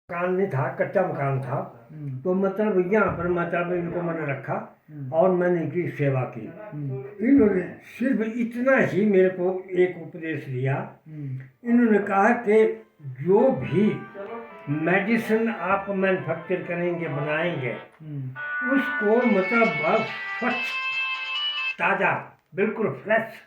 मकान नहीं था, कच्चा मकान था। तो मतलब यहाँ पर मतलब इनको मैंने रखा और मैंने इनकी सेवा की। इन्होंने सिर्फ इतना ही मेरे को एक उपदेश दिया। इन्होंने कहा कि जो भी मेडिसिन आप मैन्युफैक्चर करेंगे, बनाएंगे, उसको मतलब बहुत स्वच्छ, ताज़ा, बिल्कुल फ्रेश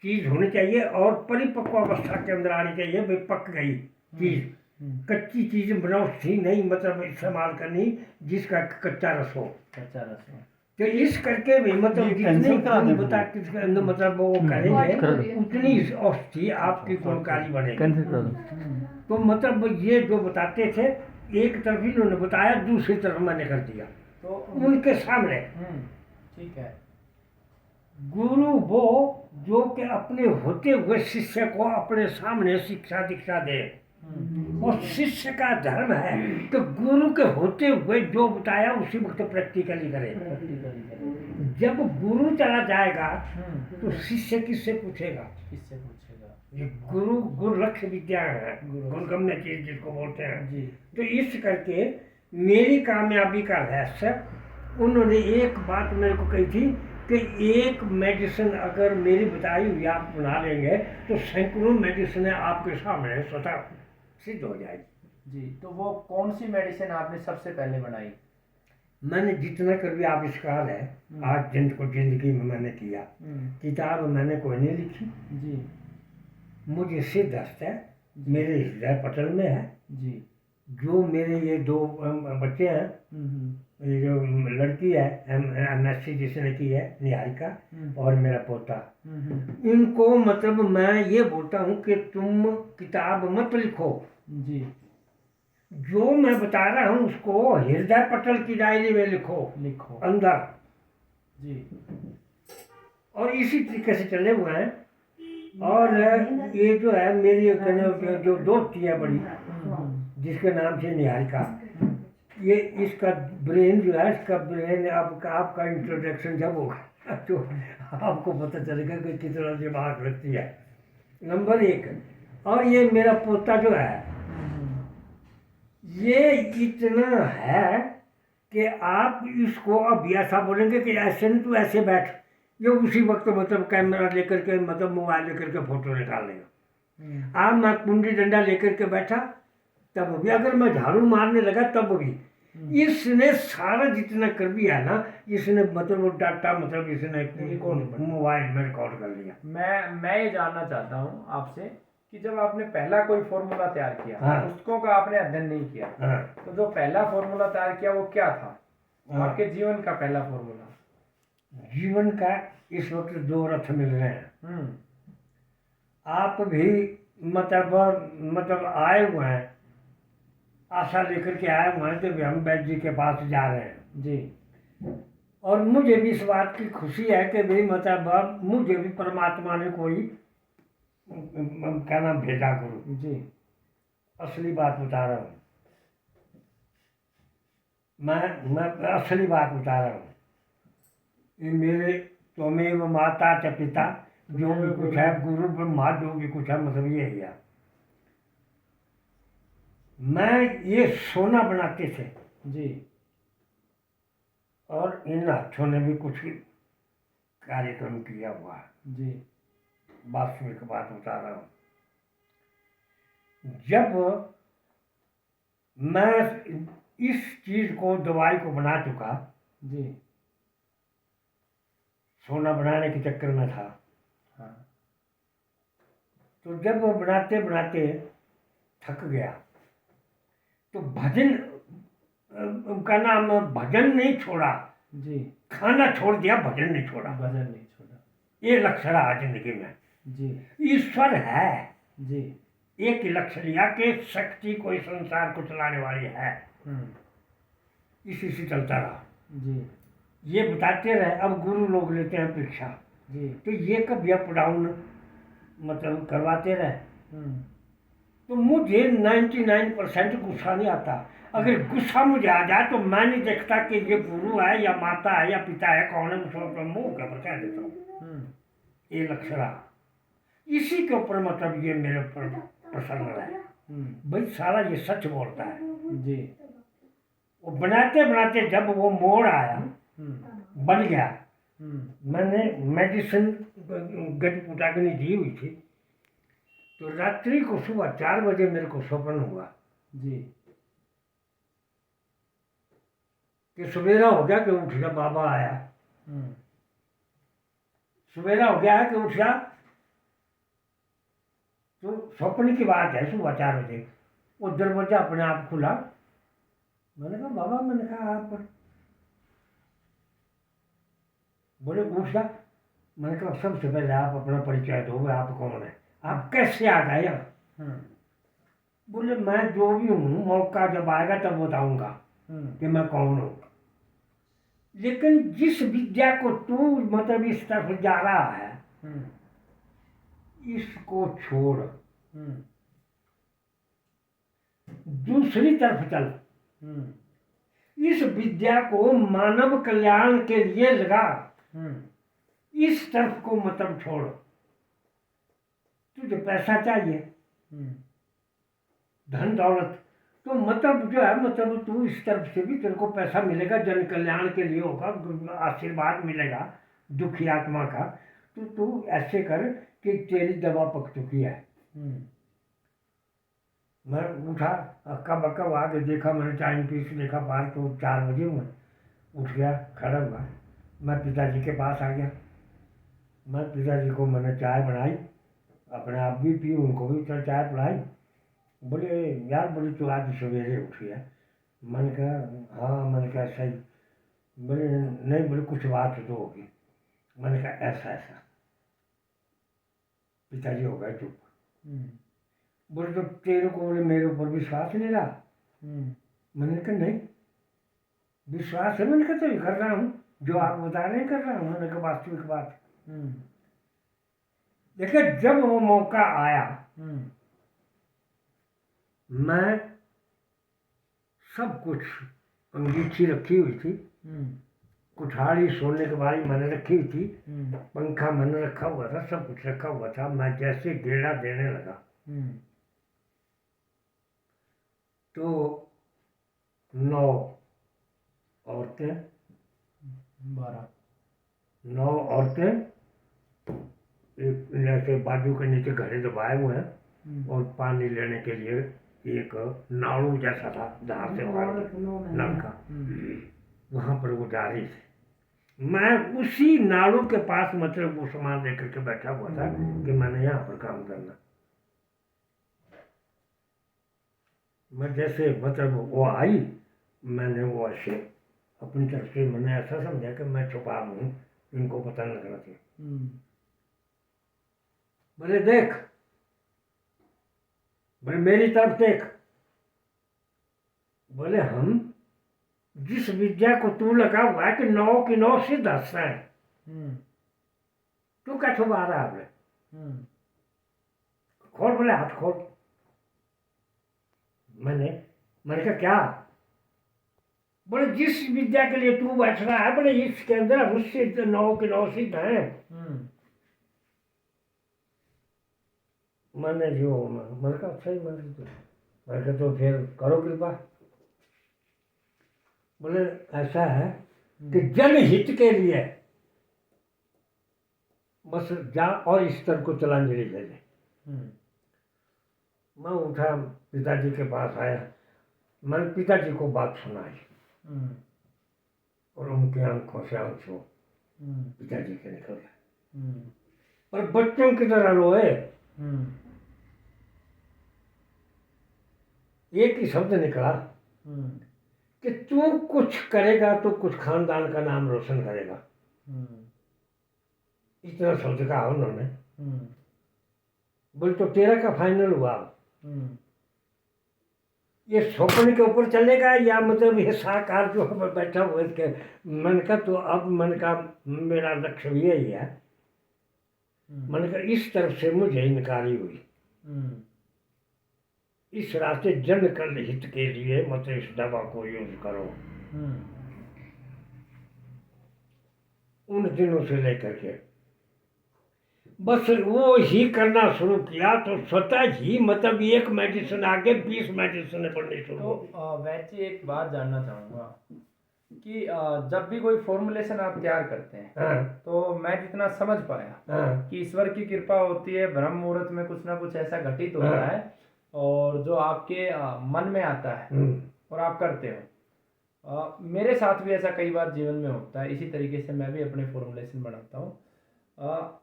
चीज़ होनी चाहिए और परिपक्व अवस्था के अंदर आनी चाहिए। भाई पक गई चीज़, कच्ची चीज़ बनौटी नहीं मतलब इस्तेमाल करनी जिसका कच्चा रस हो। तो इस करके भी मतलब जितनी बता मतलब वो करेंगे उतनी औषधि आपकी गुणकारी बनेगी। तो मतलब ये जो बताते थे, एक तरफ इन्होंने बताया, दूसरी तरफ मैंने कर दिया तो उनके सामने। ठीक है। गुरु वो जो कि अपने होते हुए शिष्य को अपने सामने शिक्षा दीक्षा दे, और शिष्य का धर्म है कि गुरु के होते हुए जो बताया उसी वक्त प्रैक्टिकली करे। जब गुरु चला जाएगा तो शिष्य किससे पूछेगा? ये गुरु गुरुलक्ष्य विद्या है, गुरुगम्य चीज जिसको बोलते हैं। तो इस करके मेरी कामयाबी का रहस्य उन्होंने एक बात मेरे को कही थी कि एक मेडिसिन अगर मेरी बताई हुई आप बना लेंगे तो सैकड़ों मेडिसिन आपके सामने स्वतः सिद्ध हो जाएगी। जी, तो वो कौन सी मेडिसिन आपने सबसे पहले बनाई? मैंने जितना कर भी आविष्कार है आज जिंदगी में मैंने किया। किताब मैंने कोई नहीं लिखी जी, मुझे सिद्धस्त है, मेरे हृदय पटल में है जी। जो मेरे ये दो बच्चे हैं, ये जो लड़की है MSc जिसने की है निहारिका, और मेरा पोता, इनको मतलब मैं ये बोलता हूँ कि तुम किताब मत लिखो जी, जो मैं बता रहा हूँ उसको हृदय पटल की डायरी में लिखो अंदर जी। और इसी तरीके से चले हुए हैं। और ये जो है मेरी जो दोस्ती है बड़ी, जिसके नाम से निहारिका, ये इसका ब्रेन जो है, इसका ब्रेन आपका इंट्रोडक्शन जब होगा तो आपको पता चलेगा कि कितना दिमाग रखती है। नंबर 1। और ये मेरा पोता जो है ये इतना है कि आप इसको अब ऐसा बोलेंगे कि ऐसे नहीं तू ऐसे बैठ, ये उसी वक्त मतलब कैमरा लेकर के मतलब मोबाइल लेकर के फोटो निकाल लेगा। आप मैं कुंडी डंडा लेकर के बैठा तब भी, अगर मैं झाड़ू मारने लगा तब भी, इसने सारा जितना कर दिया ना, इसने मतलब वो डाटा मतलब इसने मोबाइल में रिकॉर्ड कर लिया। मैं ये जानना चाहता हूँ आपसे कि जब आपने पहला कोई फॉर्मूला तैयार किया, पुस्तकों का आपने अध्ययन नहीं किया, तो जो पहला फॉर्मूला तैयार किया वो क्या था? आपके जीवन का पहला फॉर्मूला? जीवन का इस वक्त 2 रथ मिल रहे हैं। आप भी मतलब आए हुए हैं, आशा लेकर के आए हुए हैं कि हम वैद्य जी के पास जा रहे हैं जी। और मुझे भी इस बात की खुशी है कि भाई मतलब मुझे भी परमात्मा ने कोई क्या नाम भेजा गुरु जी। असली बात बता रहा हूँ, मैं असली बात बता रहा हूँ। ये मेरे त्वमेव माता च पिता, जो भी कुछ है गुरु ब्रह्मा, जो भी कुछ है मतलब ये है। मैं ये सोना बनाते थे जी, और इन हाथों ने भी कुछ कार्यक्रम किया हुआ है जी। वास्तविक बात बता रहा हूँ। जब मैं इस चीज को दवाई को बना चुका जी, सोना बनाने के चक्कर में था, हाँ। तो जब वो बनाते बनाते थक गया तो भजन का नाम, भजन नहीं छोड़ा जी, खाना छोड़ दिया, भजन नहीं छोड़ा। ये लक्ष्य रहा जिंदगी में जी। ईश्वर है जी। एक लक्ष्य लिया कि शक्ति कोई संसार को चलाने वाली है, इसी से चलता रहा जी। ये बताते रहे। अब गुरु लोग लेते हैं परीक्षा जी। तो ये कभी अप डाउन मतलब करवाते रहे। तो मुझे 99% गुस्सा नहीं आता। अगर गुस्सा मुझे आ जाए तो मैं नहीं देखता कि ये गुरु है या माता है या पिता है, कौन है, उसको मुंह के ऊपर कह देता हूँ। ये लक्ष्य रहा, इसी के ऊपर मतलब ये मेरे ऊपर प्रसन्न है। भाई सारा ये सच बोलता है, जी। वो बनाते बनाते जब वो मोड़ आया, बन गया, मैंने मेडिसिन गट पुटाकनी दी हुई थी, तो रात्रि को सुबह 4 बजे मेरे को स्वप्न हुआ जी। कि सवेरा हो गया कि उठ गया, बाबा आया, सवेरा हो गया है कि उठ गया। तो स्वप्न की बात है, सुबह 4 बजे वो दरवाजा अपने आप खुला। मैंने कहा बाबा, मैंने कहा आप, बोले उठ जा। मैंने कहा सबसे पहले आप अपना परिचय दो, आप कौन है, आप कैसे आ गए यहाँ? बोले मैं जो भी हूँ, मौका जब आएगा तब बताऊंगा कि मैं कौन हूँ, लेकिन जिस विद्या को तू मतलब इस तरफ जा रहा है, इसको छोड़, दूसरी तरफ चल, इस विद्या को मानव कल्याण के लिए लगा, इस तरफ को मतलब छोड़। तुझे पैसा चाहिए, धन दौलत, तो मतलब जो है, मतलब तू इस तरफ से भी तेरे को पैसा मिलेगा, जन कल्याण के लिए होगा, आशीर्वाद मिलेगा दुखी आत्मा का। तो तू ऐसे कर कि तेरी दवा पक चुकी है। मैं उठा, अक्का बक्का आगे देखा, मैंने टाइम पीस देखा, बाहर तो 4 बजे हुए। उठ गया, खड़ा हुआ, मैं पिताजी के पास आ गया। मैं पिताजी को मैंने चाय बनाई, अपने आप भी पी, उनको भी चाय पिलाई। बोले यार, बोले तू आज सवेरे उठ गया? मैंने कहा हाँ। मैंने कहा सही? बोले नहीं, बोले कुछ बात तो होगी। मैंने कहा ऐसा ऐसा। पिताजी हो गए चुप। बोले तो तेरे को, बोले मेरे ऊपर विश्वास नहीं रहा? मैंने कहा नहीं, विश्वास है। मैंने कहा तो कर रहा हूँ, जो आप बता रहे हैं कर रहा हूँ। मैंने कहा वास्तविक बात। देखिए, जब वो मौका आया, मैं सब कुछ, अंगीठी रखी हुई थी, कुठाड़ी सोने के बारी मैंने रखी हुई थी, पंखा मैंने रखा हुआ था, सब कुछ रखा हुआ था। मैं जैसे गेड़ा देने लगा तो 9 औरतें, 9 औरतें एक ऐसे बाजू के नीचे घड़े दबाए हुए हैं, और पानी लेने के लिए एक नाड़ू जैसा था, जहाँ से नल का, वहाँ पर वो जा रही थी। मैं उसी नाड़ू के पास मतलब वो सामान लेकर के बैठा हुआ था कि मैंने यहाँ पर काम करना। मैं जैसे मतलब वो आई, मैंने वो ऐसे अपनी तरफ से मैंने ऐसा समझा कि मैं छुपा हूँ, इनको पता नहीं लगना चाहिए। बोले देख, बोले मेरी तरफ देख। बोले हम जिस विद्या को तू लगा हुआ है कि 9 की 9 सिद्ध हंसना है, तू क्या छुपा रहा है? खोल, बोले हाथ खोल। मैंने कहा क्या? बोले जिस विद्या के लिए तू बैठ रहा है, बोले इसके अंदर उससे 9 की 9 सिद्ध है। मैंने कहा सही। मैंने कहा तो फिर करो कृपा। बोले ऐसा है कि जनहित के लिए बस जा और इस तरह को तिलांजलि दे दे। मैं उठा, पिताजी के पास आया, मैंने पिताजी को बात सुनाई, और उनकी आंखों से आंसू पिताजी के निकल गए, और बच्चों की तरह रोए। एक ही शब्द निकला कि तू कुछ करेगा तो कुछ खानदान का नाम रोशन करेगा। इतना शब्द कहा उन्होंने। बोल तो तेरा का फाइनल हुआ? ये स्वप्न के ऊपर चलेगा या मतलब ये साकार जो बैठा हुआ इसके? मन का तो अब मन का मेरा लक्ष्य भी यही है। मन का इस तरफ से मुझे इनकारी हुई, इस रास्ते जन कल हित के लिए मतलब इस दवा को यूज करो। उन दिनों से लेकर के बस वो ही करना शुरू किया तो स्वतः ही मतलब एक मेडिसिन आगे 20 मेडिसिन पढ़नी शुरू तो हो गई। वैद जी एक बात जानना चाहूँगा कि जब भी कोई फॉर्मुलेशन आप तैयार करते हैं हाँ तो मैं जितना समझ पाया हाँ कि ईश्वर की कृपा होती है, ब्रह्म मुहूर्त में कुछ ना कुछ ऐसा घटित होता हाँ। है और जो आपके मन में आता है हम्म, और आप करते हो। मेरे साथ भी ऐसा कई बार जीवन में होता है, इसी तरीके से मैं भी अपने फॉर्मुलेशन बनाता हूँ।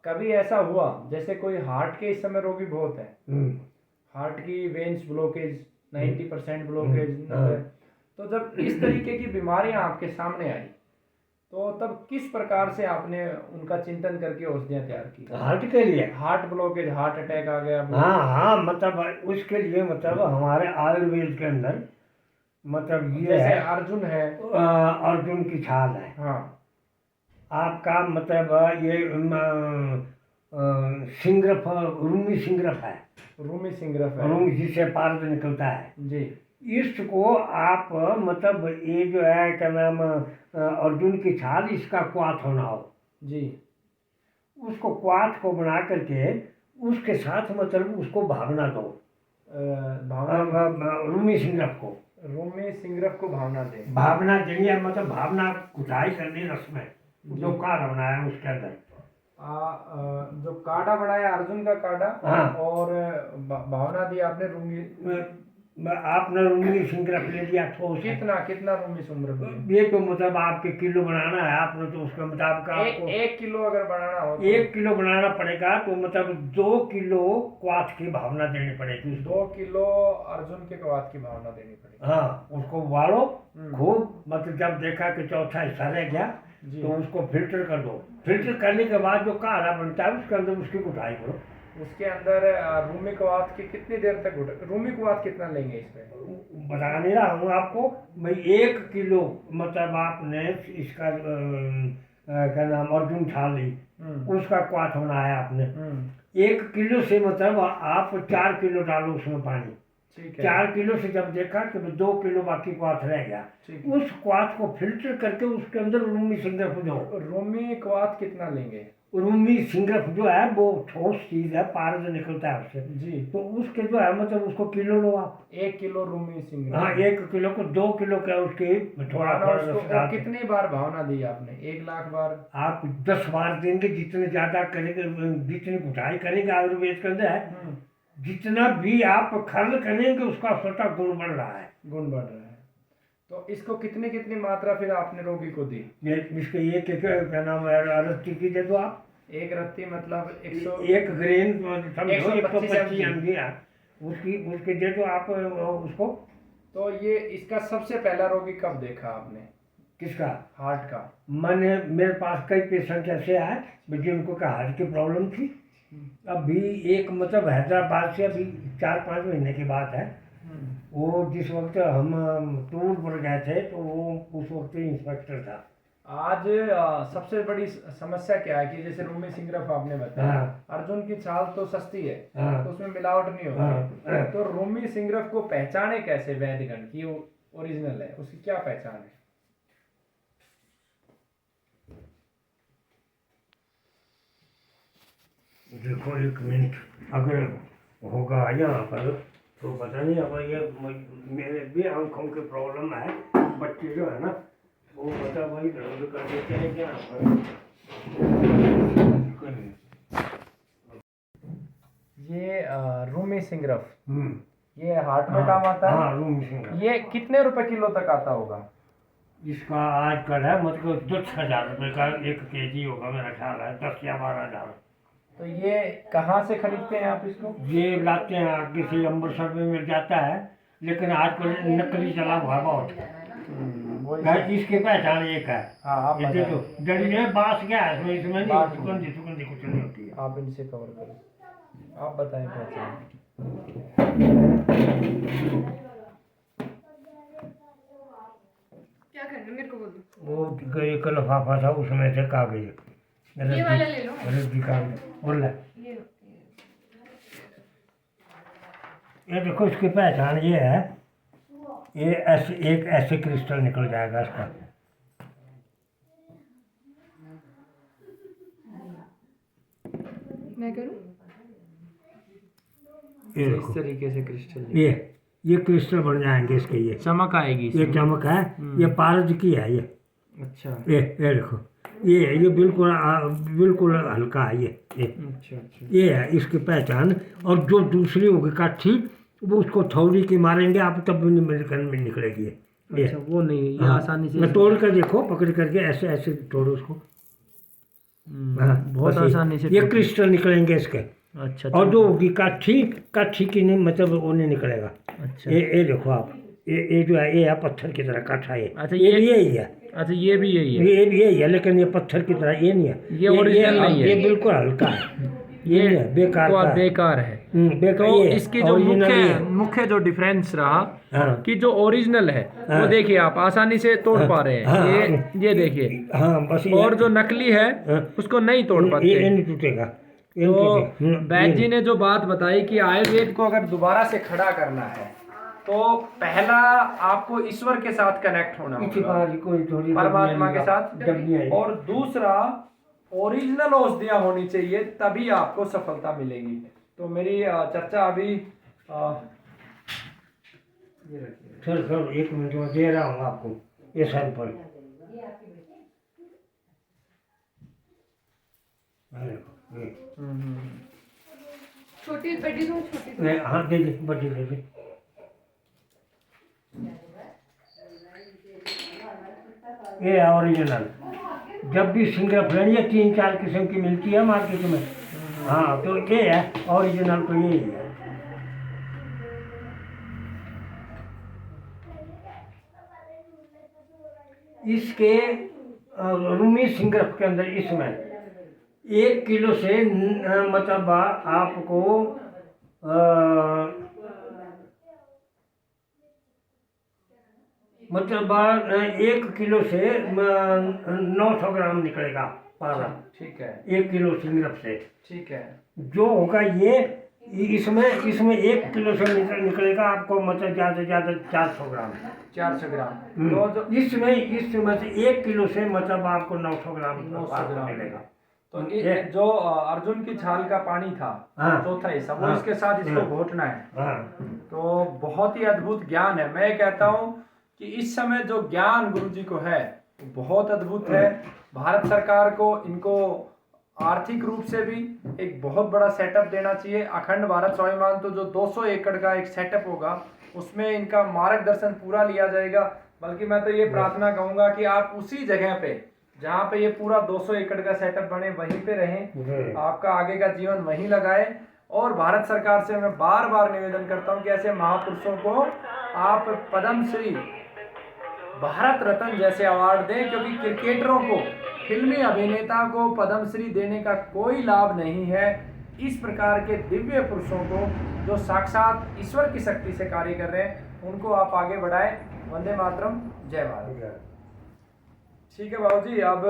कभी ऐसा हुआ जैसे कोई हार्ट के इस समय रोगी बहुत है, हम्म, हार्ट की वेन्स ब्लॉकेज 90% ब्लॉकेज, हाँ। 90। तो जब इस तरीके की बीमारियां आपके सामने आई तो तब किस प्रकार से आपने उनका चिंतन करके औषधियां तैयार की? हार्ट के लिए। हार्ट ब्लॉकेज, हार्ट अटैक आ गया हाँ हाँ, मतलब उसके लिए मतलब हमारे आयुर्वेद के अंदर मतलब ये जैसे है अर्जुन है। अर्जुन की छाल है हाँ। आपका, मतलब ये सिंग्रफ, रूमी सिंग्रफ है, रूमी सिंग्रफ है। रूम जिससे पारद निकलता है। जी। इसको आप मतलब ये जो है क्या नाम अर्जुन की छाल, इसका क्वाथ होना हो, जी। उसको क्वाथ को बना करके उसके साथ मतलब उसको भावना दो, भावना, रूमी सिंग्रफ को रूमी सिंग्रफ को भावना दे। भावना देनी, मतलब भावना कुटाई करनी रस में, जो काढ़ बनाया है उसके अंदर। जो काढ़ा बनाया अर्जुन का काढ़ा, हाँ। और भावना दी आपने रूमी। आपने रूमी सिंग्रफ ले लिया ठोस है। कितना कितना रूमी सिंग्रफ लिया? ये तो मतलब आपके किलो बनाना है आपने, तो उसके मुताबिक आपको 1 किलो अगर बनाना हो तो 1 किलो बनाना पड़ेगा, तो मतलब 2 किलो क्वाथ की भावना देनी पड़ेगी उसको। 2 किलो अर्जुन के कवात की भावना देनी पड़ेगी। हाँ, उसको उबालो खूब, मतलब जब देखा कि चौथा हिस्सा रह गया जी। तो उसको फिल्टर कर दो। फिल्टर करने के बाद जो काढ़ा बनता है उसके अंदर उसकी कुटाई करो। उसके अंदर रूमी कवात की कितनी देर तक रूमी कवात कितना लेंगे इसमें? बता नहीं रहा हूँ आपको भाई, 1 किलो मतलब आपने इसका क्या नाम अर्जुन छाल ली, उसका क्वाथ बनाया आपने। 1 किलो से मतलब आप 4 किलो डालो उसमें पानी। ठीक है। 4 किलो से जब देखा कि 2 किलो बाकी क्वाथ रह गया, उस क्वाथ को फिल्टर करके उसके अंदर रूमी सिंग्रफ दो। रूमी कवात कितना लेंगे? रूमी सिंग्रफ जो है वो ठोस चीज है, पारद निकलता है उससे जी। तो उसके जो है मतलब उसको किलो लो आप। 1 किलो रूमी सिंग्रफ। हाँ, 1 किलो को 2 किलो का उसके थोड़ा थोड़ा रस और डाल के। कितनी बार भावना दी आपने? 1,00,000 बार? आप 10 बार देंगे, जितने ज्यादा करेंगे, जितनी घुटाई करेंगे आयुर्वेद के अंदर है, जितना भी आप खर्ल करेंगे उसका स्वतः गुण बढ़ रहा है। गुण बढ़ रहा है। तो इसको कितनी कितनी मात्रा फिर आपने रोगी को दी? ये इसके एक क्या नाम है, रत्ती की दे दो आप। 1 रत्ती मतलब 1 ग्रेन समझो 125 mg। mg उसकी उसके दे दो आप उसको। तो ये इसका सबसे पहला रोगी कब देखा आपने? किसका? हार्ट का। मैंने, मेरे पास कई पेशेंट ऐसे आए जिनको का हार्ट की प्रॉब्लम थी। अभी एक मतलब हैदराबाद से अभी 4-5 महीने की बात है, वो जिस वक्त हम टूर पर गए थे तो वो उस वक्त इंस्पेक्टर था। आज सबसे बड़ी समस्या क्या है कि जैसे रूमी सिंग्रफ आपने बताया, अर्जुन की छाल तो सस्ती है, तो उसमें मिलावट नहीं होती है। तो रूमी सिंग्रफ को पहचाने कैसे वैद्यगण की वो ओरिजिनल है, उसकी क्या पहचान है? देखो 1 मिनट अगर होगा यहाँ पर तो पता नहीं। अब ये मेरे भी आंखों की प्रॉब्लम है, बच्चे जो है ना वो पता वही गड़बड़ कर देते हैं क्या ये रूमी सिंग्रफ ये हार्ट में काम आता है। हाँ, रूमी सिंग्रफ। ये कितने रुपए किलो तक आता होगा? इसका आजकल है मतलब 10,000 रुपये का 1 केजी होगा मेरा ख्याल है, 10 या 12,000। तो ये कहाँ से खरीदते हैं आप इसको? ये लाते हैं किसी अमृतसर में मिल जाता है, लेकिन आजकल नकली चला हुआ बहुत। इसकी पहचान एक है। हाँ, आप ये देखो डंडे बांस क्या है इसमें, इसमें नहीं सुगंधी सुगंधी कुछ नहीं होती है। आप इनसे कवर करें, आप बताएं पहचान। क्या करना मेरे को बोल दो। वो एक लिफाफा था उसमें से कागज, ये वाला ले लो। रद्दी कागज बोल रहा। ये देखो इसकी पहचान ये है, ये ऐसे एक ऐसे क्रिस्टल निकल जाएगा इसका। मैं करूँ? ये इस देखो, तरीके से क्रिस्टल ये क्रिस्टल बन जाएंगे इसके, ये चमक आएगी ये इसमें। चमक है, ये पारद की है ये अच्छा ये देखो, ये बिल्कुल हल्का है ये अच्छा अच्छा। ये है इसकी पहचान। और जो दूसरी होगी काठी, वो उसको थौड़ी की मारेंगे आप तब भी नहीं निकलेगी ये। अच्छा वो नहीं, ये हाँ, आसानी से मैं तोड़ कर देखो, पकड़ करके ऐसे ऐसे तोड़ो उसको। हाँ, बहुत बस आसानी से ये टूट- क्रिस्टल निकलेंगे इसके। अच्छा और जो होगी काठी की नहीं, मतलब वो नहीं निकलेगा। अच्छा ये देखो आप, ये जो है, ये है पत्थर की तरह काठा है। अच्छा, ये ये- भी यही है, अच्छा ये भी यही है। ये भी यही है, लेकिन ये पत्थर की तरह ये नहीं है। ये original नहीं है। ये बिल्कुल हल्का है, ये नहीं है, बेकार का है। बेकार है। बेकार तो ये है, इसकी जो original ये है। मुख्य जो डिफरेंस रहा हाँ। कि जो ओरिजिनल है वो हाँ। देखिए आप आसानी से तोड़ पा रहे हैं। हाँ, ये देखिए, हाँ बस और जो नकली है हाँ। उसको नहीं तोड़ ये पाते। नहीं टूटेगा, ये नहीं तो टूटेगा। वैद्य जी ने जो बात बताई कि आयुर्वेद को अगर दोबारा से खड़ा करना है तो पहला आपको ईश्वर के साथ कनेक्ट होना इसी होगा, बार कोई थोड़ी परमात्मा के साथ। डबियाँ हैं। और दूसरा ओरिजिनल औषधियां होनी चाहिए, तभी आपको सफलता मिलेगी। तो मेरी चर्चा अभी ये रखिए। सर 1 मिनट में दे रहा हूँ आपको ये सैंपल। छोटी बड़ी दूँ, छोटी दूँ? नहीं, हाँ दे दे, बड़ी दे दे। ये है ओरिजिनल। जब भी सिंगल फ्रेंड ये 3-4 किस्म की मिलती है मार्केट में। हाँ, तो ये है ओरिजिनल, तो यही है। इसके रूमी सिंगरफ के अंदर इसमें 1 किलो से मतलब आपको मतलब 1 किलो से 900 ग्राम निकलेगा पारा, ठीक है 1 किलो सिंगरफ से। ठीक है। जो होगा ये इसमें 1 किलो से निकलेगा आपको, मतलब ज़्यादा से ज़्यादा 400 ग्राम। 400 ग्राम। तो जो इसमें से 1 किलो से मतलब आपको 900 ग्राम 900 ग्राम मिलेगा। तो जो अर्जुन की छाल का पानी था, हाँ। चौथा हिस्सा, वो हाँ। इसके साथ इसको हाँ। घोटना है। हाँ, तो बहुत ही अद्भुत ज्ञान है। मैं कहता हूँ कि इस समय जो ज्ञान गुरुजी को है वो बहुत अद्भुत है। भारत सरकार को इनको आर्थिक रूप से भी एक बहुत बड़ा सेटअप देना चाहिए। अखंड भारत स्वाभिमान तो जो 200 एकड़ का एक सेटअप होगा उसमें इनका मार्गदर्शन पूरा लिया जाएगा। बल्कि मैं तो ये प्रार्थना कहूँगा कि आप उसी जगह पे जहाँ पे ये पूरा 200 एकड़ का सेटअप बने वहीं पे रहें, आपका आगे का जीवन वहीं लगाए। और भारत सरकार से मैं बार बार निवेदन करता हूँ कि ऐसे महापुरुषों को आप पद्मश्री, भारत रत्न जैसे अवार्ड दें, क्योंकि क्रिकेटरों को, फिल्मी अभिनेता को पद्मश्री देने का कोई लाभ नहीं है। इस प्रकार के दिव्य पुरुषों को जो साक्षात ईश्वर की शक्ति से कार्य कर रहे हैं उनको आप आगे बढ़ाएं। वंदे मातरम, जय भारत। ठीक है बाबूजी, अब